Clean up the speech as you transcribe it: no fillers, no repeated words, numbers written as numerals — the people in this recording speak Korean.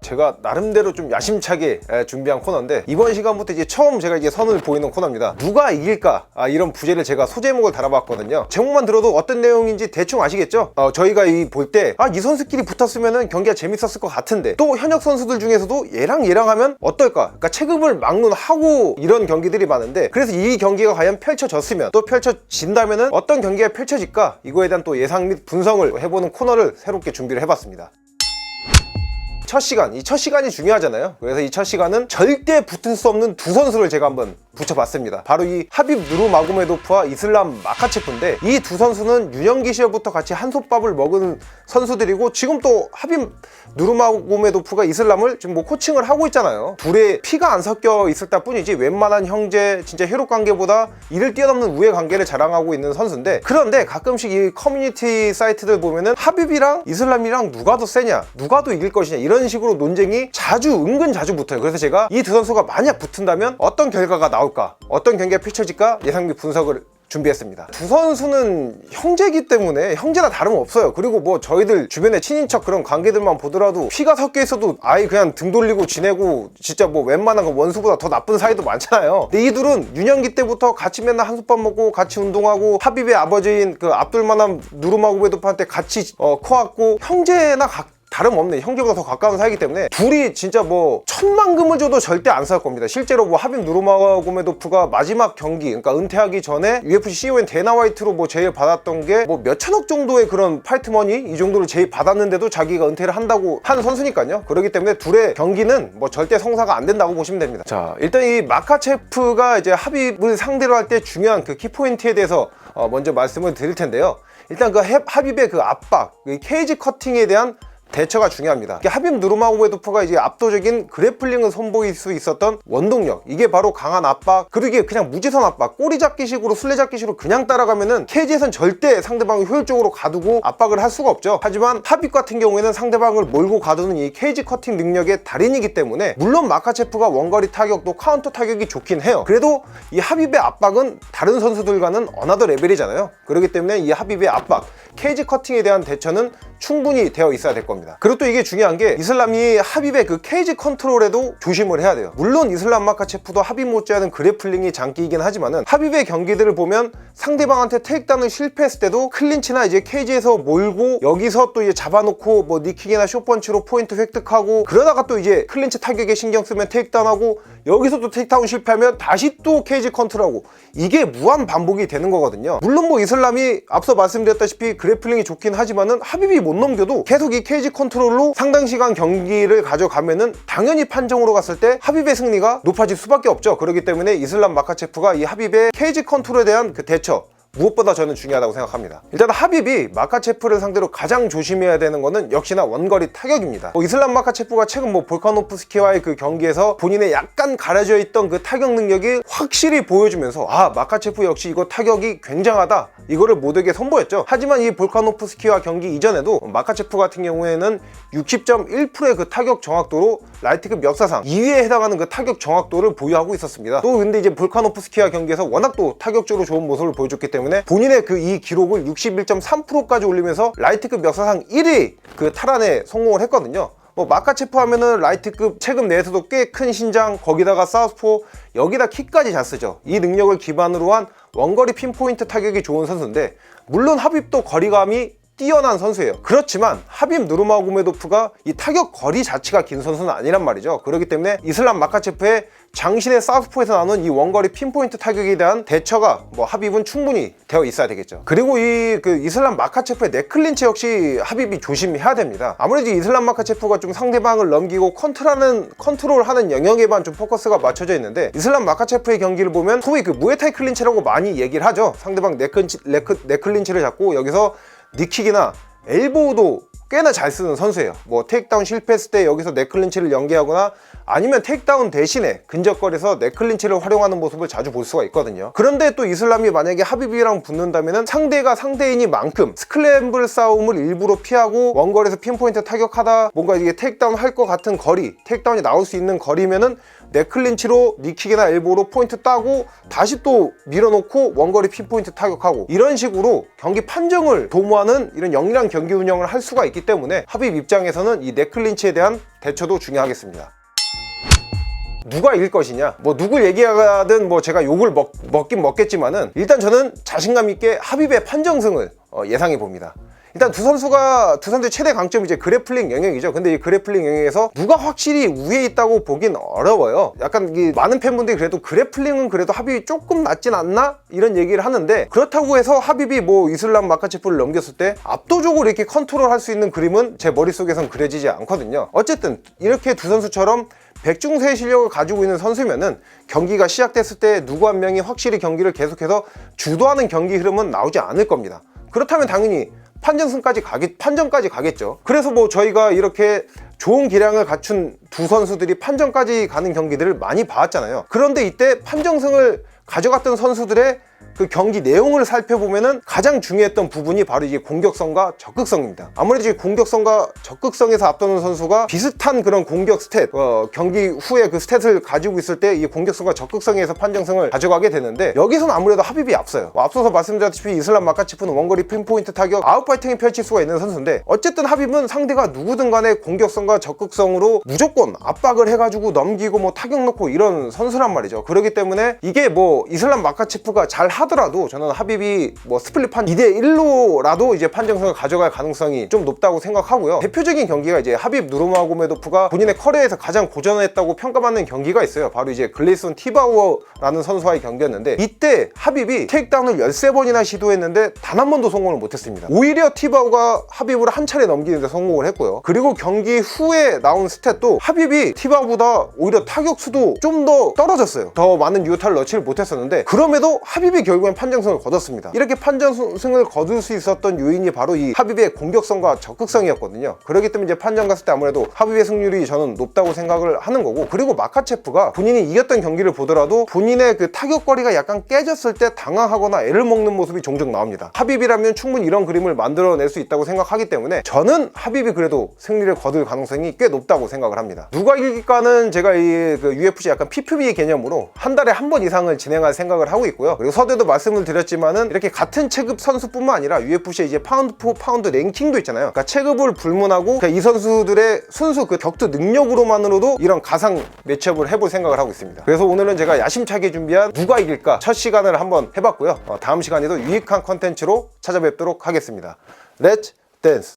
제가 나름대로 좀 야심차게 준비한 코너인데, 이번 시간부터 이제 처음 제가 이제 선을 보이는 코너입니다. 누가 이길까? 이런 부제를 제가 소제목을 달아봤거든요. 제목만 들어도 어떤 내용인지 대충 아시겠죠? 저희가 볼 때 이 선수끼리 붙었으면 경기가 재밌었을 것 같은데, 또 현역 선수들 중에서도 얘랑 하면 어떨까? 그러니까 체급을 막론하고 이런 경기들이 많은데, 그래서 이 경기가 과연 펼쳐졌으면, 또 펼쳐진다면은 어떤 경기가 펼쳐질까? 이거에 대한 또 예상 및 분석을 해보는 코너를 새롭게 준비를 해봤습니다. 첫 시간, 이 첫 시간이 중요하잖아요. 그래서 이 첫 시간은 절대 붙을 수 없는 두 선수를 제가 한번 붙여봤습니다. 바로 이 하빕 누르마고메도프와 이슬람 마카체프인데, 이 두 선수는 유년기 시절부터 같이 한솥밥을 먹은 선수들이고, 지금 또 하빕 누르마고메도프가 이슬람을 지금 뭐 코칭을 하고 있잖아요. 둘의 피가 안 섞여 있을 뿐이지 웬만한 형제 진짜 혈육 관계보다 이를 뛰어넘는 우애 관계를 자랑하고 있는 선수인데, 그런데 가끔씩 이 커뮤니티 사이트들 보면은 하빕이랑 이슬람이랑 누가 더 세냐, 누가 더 이길 것이냐, 이런 식으로 논쟁이 은근 자주 붙어요. 그래서 제가 이 두 선수가 만약 붙은다면 어떤 결과가 나올까, 어떤 경기가 펼쳐질까 예상 및 분석을 준비했습니다. 두 선수는 형제이기 때문에 형제나 다름없어요. 그리고 뭐 저희들 주변에 친인척 그런 관계들만 보더라도 피가 섞여 있어도 아예 그냥 등 돌리고 지내고, 진짜 뭐 웬만한 거 원수보다 더 나쁜 사이도 많잖아요. 근데 이 둘은 유년기 때부터 같이 맨날 한솥밥 먹고 같이 운동하고, 하빕의 아버지인 그 압둘마남 누르마고메도프한테 같이 커왔고, 형제나 다름없네. 형제보다 더 가까운 사이기 때문에 둘이 진짜 뭐 천만금을 줘도 절대 안 싸울 겁니다. 실제로 뭐 하빕 누르마고메도프가 마지막 경기, 그러니까 은퇴하기 전에 UFC CON 데나 화이트로 뭐 제일 받았던 게 뭐 몇천억 정도의 그런 파이트머니 이 정도를 제일 받았는데도 자기가 은퇴를 한다고 한 선수니까요. 그렇기 때문에 둘의 경기는 뭐 절대 성사가 안 된다고 보시면 됩니다. 자, 일단 이 마카체프가 이제 하빕을 상대로 할 때 중요한 그 키포인트에 대해서 먼저 말씀을 드릴 텐데요. 일단 그 하빕의 그 압박, 그 케이지 커팅에 대한 대처가 중요합니다. 하빕 누르마고메도프가 이제 압도적인 그래플링을 선보일 수 있었던 원동력, 이게 바로 강한 압박, 그리고 이게 그냥 무지선 압박, 꼬리 잡기식으로 술래잡기식으로 그냥 따라가면은 케이지에선 절대 상대방을 효율적으로 가두고 압박을 할 수가 없죠. 하지만 하빕 같은 경우에는 상대방을 몰고 가두는 이 케이지 커팅 능력의 달인이기 때문에, 물론 마카체프가 원거리 타격도 카운터 타격이 좋긴 해요. 그래도 이 하빕의 압박은 다른 선수들과는 어나더 레벨이잖아요. 그렇기 때문에 이 하빕의 압박, 케이지 커팅에 대한 대처는 충분히 되어 있어야 될 겁니다. 그리고 또 이게 중요한 게, 이슬람이 하빕의 그 케이지 컨트롤에도 조심을 해야 돼요. 물론 이슬람 마카체프도 하빕 못지않은 그래플링이 장기이긴 하지만은, 하빕의 경기들을 보면 상대방한테 테이크다운을 실패했을 때도 클린치나 이제 케이지에서 몰고 여기서 또 이제 잡아놓고 뭐 니킥이나 숏펀치로 포인트 획득하고, 그러다가 또 이제 클린치 타격에 신경 쓰면 테이크다운하고, 여기서 또 테이크다운 실패하면 다시 또 케이지 컨트롤하고, 이게 무한 반복이 되는 거거든요. 물론 뭐 이슬람이 앞서 말씀드렸다시피 그래플링이 좋긴 하지만은, 하빕이 못 넘겨도 계속 이 케이지 컨트롤로 상당 시간 경기를 가져가면은 당연히 판정으로 갔을 때 하빕의 승리가 높아질 수밖에 없죠. 그렇기 때문에 이슬람 마카체프가 이 하빕의 케이지 컨트롤에 대한 그 대처, 무엇보다 저는 중요하다고 생각합니다. 일단 하빕이 마카체프를 상대로 가장 조심해야 되는 거는 역시나 원거리 타격입니다. 이슬람 마카체프가 최근 볼카노프스키와의 그 경기에서 본인의 약간 가려져 있던 그 타격 능력이 확실히 보여주면서, 마카체프 역시 이거 타격이 굉장하다, 이거를 모두에게 선보였죠. 하지만 이 볼카노프스키와 경기 이전에도 마카체프 같은 경우에는 60.1%의 그 타격 정확도로 라이트급 역사상 2위에 해당하는 그 타격 정확도를 보유하고 있었습니다. 또 근데 이제 볼카노프스키와 경기에서 워낙 또 타격적으로 좋은 모습을 보여줬기 때문에 본인의 그 이 기록을 61.3%까지 올리면서 라이트급 역사상 1위 그 탈환에 성공을 했거든요. 마카체프 하면은 라이트급 체급 내에서도 꽤 큰 신장, 거기다가 사우스포, 여기다 킥까지 잘 쓰죠. 이 능력을 기반으로 한 원거리 핀포인트 타격이 좋은 선수인데, 물론 하빕도 거리감이 뛰어난 선수예요. 그렇지만 하빕 누르마고메도프가 이 타격 거리 자체가 긴 선수는 아니란 말이죠. 그렇기 때문에 이슬람 마카체프의 장신의 사우스포에서 나오는 이 원거리 핀포인트 타격에 대한 대처가 하빕은 충분히 되어 있어야 되겠죠. 그리고 이 이슬람 마카체프의 넥클린치 역시 하빕이 조심해야 됩니다. 아무래도 이슬람 마카체프가 좀 상대방을 넘기고 컨트롤하는 영역에만 좀 포커스가 맞춰져 있는데, 이슬람 마카체프의 경기를 보면 소위 그 무에타이 클린치라고 많이 얘기를 하죠. 상대방 넥클린치를 잡고 여기서 니킥이나 엘보우도 꽤나 잘 쓰는 선수예요. 테이크다운 실패했을 때 여기서 넥클린치를 연계하거나, 아니면 테이크다운 대신에 근접거리에서 넥클린치를 활용하는 모습을 자주 볼 수가 있거든요. 그런데 또 이슬람이 만약에 하빕이랑 붙는다면 상대가 상대이니만큼 스크램블 싸움을 일부러 피하고 원거리에서 핀포인트 타격하다 뭔가 이게 테이크다운 할 것 같은 거리, 테이크다운이 나올 수 있는 거리면은 넥클린치로 니킥이나 엘보로 포인트 따고 다시 또 밀어놓고 원거리 핀포인트 타격하고, 이런 식으로 경기 판정을 도모하는 이런 영리한 경기 운영을 할 수가 있기 때문에 하빕 입장에서는 이 넥클린치에 대한 대처도 중요하겠습니다. 누가 이길 것이냐, 뭐 누굴 얘기하든 뭐 제가 욕을 먹긴 먹겠지만은 일단 저는 자신감 있게 합입의 판정승을 예상해 봅니다. 일단 두 선수의 최대 강점이 이제 그래플링 영역이죠. 근데 이 그래플링 영역에서 누가 확실히 우위에 있다고 보긴 어려워요. 약간 많은 팬분들이 그래도 그래플링은 그래도 합입이 조금 낫진 않나? 이런 얘기를 하는데, 그렇다고 해서 합입이 뭐 이슬람 마카체프를 넘겼을 때 압도적으로 이렇게 컨트롤할 수 있는 그림은 제 머릿속에선 그려지지 않거든요. 어쨌든 이렇게 두 선수처럼 백중세의 실력을 가지고 있는 선수면은 경기가 시작됐을 때 누구 한 명이 확실히 경기를 계속해서 주도하는 경기 흐름은 나오지 않을 겁니다. 그렇다면 당연히 판정까지 가겠죠. 그래서 뭐 저희가 이렇게 좋은 기량을 갖춘 두 선수들이 판정까지 가는 경기들을 많이 봐왔잖아요. 그런데 이때 판정승을 가져갔던 선수들의 그 경기 내용을 살펴보면은 가장 중요했던 부분이 바로 이게 공격성과 적극성입니다. 아무래도 이제 공격성과 적극성에서 앞서는 선수가 비슷한 그런 공격 스탯, 경기 후에 그 스탯을 가지고 있을 때 이 공격성과 적극성에서 판정승을 가져가게 되는데, 여기서는 아무래도 합입이 앞서요. 앞서서 말씀드렸다시피 이슬람 마카체프는 원거리 핀포인트 타격 아웃파이팅이 펼칠 수가 있는 선수인데, 어쨌든 합입은 상대가 누구든 간에 공격성과 적극성으로 무조건 압박을 해가지고 넘기고 뭐 타격 넣고 이런 선수란 말이죠. 그렇기 때문에 이게 뭐 이슬람 마카체프가 잘 하더라도 저는 합입이 뭐 스플릿 2대1로라도 이제 판정승을 가져갈 가능성이 좀 높다고 생각하고요. 대표적인 경기가 이제 합입 누르마고메도프가 본인의 커리어에서 가장 고전했다고 평가받는 경기가 있어요. 바로 이제 글레이슨 티바우어라는 선수와의 경기였는데, 이때 합입이 테이크다운을 13번이나 시도했는데 단 한 번도 성공을 못했습니다. 오히려 티바우가 합입을 한 차례 넘기는데 성공을 했고요. 그리고 경기 후에 나온 스탯도 합입이 티바우보다 오히려 타격수도 좀 더 떨어졌어요. 더 많은 유효타를 넣지를 못했었는데, 그럼에도 합입이 결국엔 판정승을 거뒀습니다. 이렇게 판정승을 거둘 수 있었던 요인이 바로 이 합입의 공격성과 적극성이었거든요. 그렇기 때문에 이제 판정 갔을 때 아무래도 합입의 승률이 저는 높다고 생각을 하는 거고, 그리고 마카체프가 본인이 이겼던 경기를 보더라도 본인의 그 타격거리가 약간 깨졌을 때 당황하거나 애를 먹는 모습이 종종 나옵니다. 합입이라면 충분히 이런 그림을 만들어낼 수 있다고 생각하기 때문에 저는 합입이 그래도 승리를 거둘 가능성이 꽤 높다고 생각을 합니다. 누가 이길까는 제가 이 UFC 약간 PPV 개념으로 한 달에 한 번 이상을 진행할 생각을 하고 있고요. 그리고 서두에도 말씀을 드렸지만은 이렇게 같은 체급 선수뿐만 아니라 UFC에 이제 파운드 포 파운드 랭킹도 있잖아요. 그러니까 체급을 불문하고 이 선수들의 순수 그 격투 능력으로만으로도 이런 가상 매치업을 해볼 생각을 하고 있습니다. 그래서 오늘은 제가 야심차게 준비한 누가 이길까 첫 시간을 한번 해봤고요. 다음 시간에도 유익한 컨텐츠로 찾아뵙도록 하겠습니다. 렛츠 댄스!